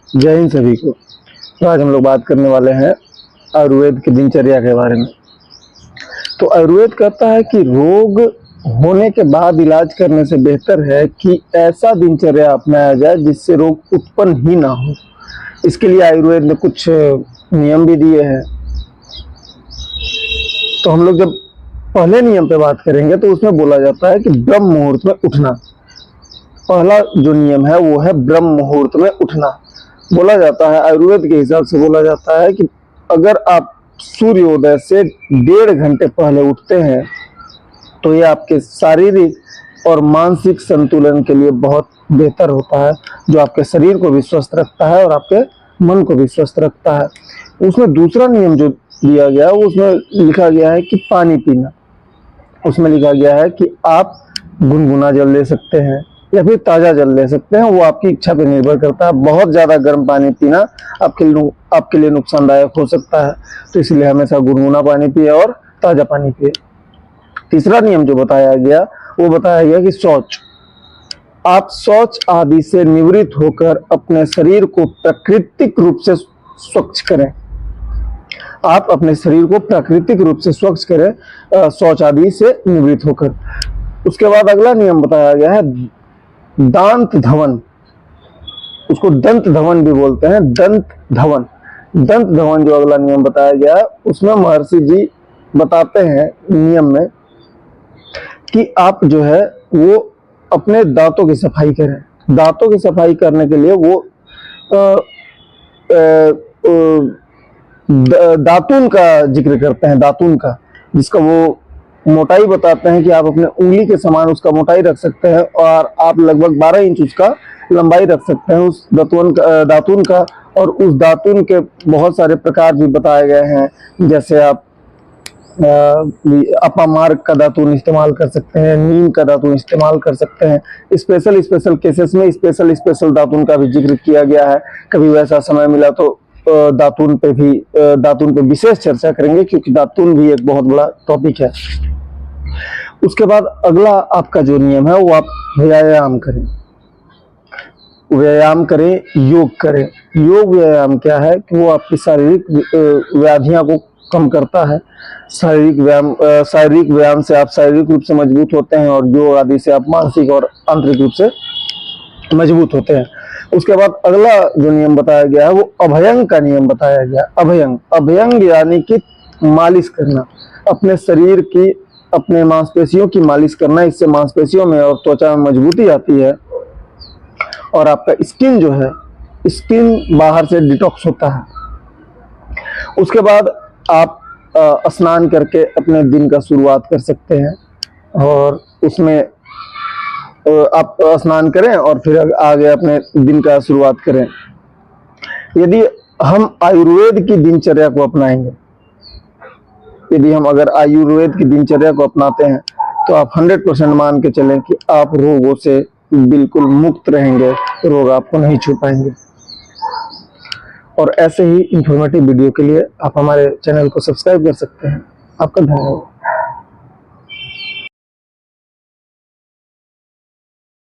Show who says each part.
Speaker 1: जय हिंद सभी को। तो आज हम लोग बात करने वाले हैं आयुर्वेद की दिनचर्या के बारे में। तो आयुर्वेद कहता है कि रोग होने के बाद इलाज करने से बेहतर है कि ऐसा दिनचर्या अपनाया जाए जिससे रोग उत्पन्न ही ना हो। इसके लिए आयुर्वेद ने कुछ नियम भी दिए हैं। तो हम लोग जब पहले नियम पे बात करेंगे तो उसमें बोला जाता है कि ब्रह्म मुहूर्त में उठना। पहला जो नियम है वो है ब्रह्म मुहूर्त में उठना। बोला जाता है, आयुर्वेद के हिसाब से बोला जाता है कि अगर आप सूर्योदय से 1.5 घंटे पहले उठते हैं तो ये आपके शारीरिक और मानसिक संतुलन के लिए बहुत बेहतर होता है, जो आपके शरीर को भी स्वस्थ रखता है और आपके मन को भी स्वस्थ रखता है। उसमें दूसरा नियम जो दिया गया है उसमें लिखा गया है कि पानी पीना। उसमें लिखा गया है कि आप गुनगुना जल ले सकते हैं या फिर ताज़ा जल ले सकते हैं, वो आपकी इच्छा पर निर्भर करता है। बहुत ज़्यादा गर्म पानी पीना आपके लिए नुकसानदायक हो सकता है, तो इसलिए हमेशा गुनगुना पानी पिए और ताज़ा पानी पिए। तीसरा नियम जो बताया गया वो बताया गया कि शौच। आप शौच आदि से निवृत्त होकर अपने शरीर को प्राकृतिक रूप से स्वच्छ करें। आप अपने शरीर को प्राकृतिक रूप से स्वच्छ करें शौच आदि से निवृत्त होकर। उसके बाद अगला नियम बताया गया है दांत धवन। उसको दंत धवन भी बोलते हैं, दंत धवन। दंत धवन जो अगला नियम बताया गया है उसमें महर्षि जी बताते हैं नियम में कि आप जो है वो अपने दांतों की सफाई करें। दांतों की सफाई करने के लिए वो दातून का जिक्र करते हैं, दातून का, जिसका वो मोटाई बताते हैं कि आप अपने उंगली के समान उसका मोटाई रख सकते हैं और आप लगभग 12 इंच उसका लंबाई रख सकते हैं उस दातून का। और उस दातून के बहुत सारे प्रकार भी बताए गए हैं, जैसे आप अपामार्ग का दातून इस्तेमाल कर सकते हैं, नीम का दातून इस्तेमाल कर सकते हैं। स्पेशल केसेस में स्पेशल दातून का भी जिक्र किया गया है। कभी वैसा समय मिला तो दातून पे विशेष चर्चा करेंगे, क्योंकि दातून भी एक बहुत बड़ा टॉपिक है। उसके बाद अगला आपका जो नियम है वो आप व्यायाम करें। व्यायाम करें, योग करें। योग व्यायाम क्या है कि वो आपकी शारीरिक व्याधियां को कम करता है। शारीरिक व्यायाम से आप शारीरिक रूप से मजबूत होते हैं और योग आदि से आप मानसिक और आंतरिक रूप से मजबूत होते हैं। उसके बाद अगला जो नियम बताया गया है वो अभयंग का नियम बताया गया। अभयंग यानी कि मालिश करना, अपने शरीर की, अपने मांसपेशियों की मालिश करना। इससे मांसपेशियों में और त्वचा में मजबूती आती है और आपका स्किन बाहर से डिटॉक्स होता है। उसके बाद आप स्नान करके अपने दिन का शुरुआत कर सकते हैं और उसमें आप स्नान करें और फिर आगे अपने दिन का शुरुआत करें। यदि हम आयुर्वेद की दिनचर्या को अपनाएंगे, यदि हम अगर आयुर्वेद की दिनचर्या को अपनाते हैं तो आप 100% मान के चलें कि आप रोगों से बिल्कुल मुक्त रहेंगे, रोग आपको नहीं छू पाएंगे। और ऐसे ही इंफॉर्मेटिव वीडियो के लिए आप हमारे चैनल को सब्सक्राइब कर सकते हैं। आपका धन्यवाद।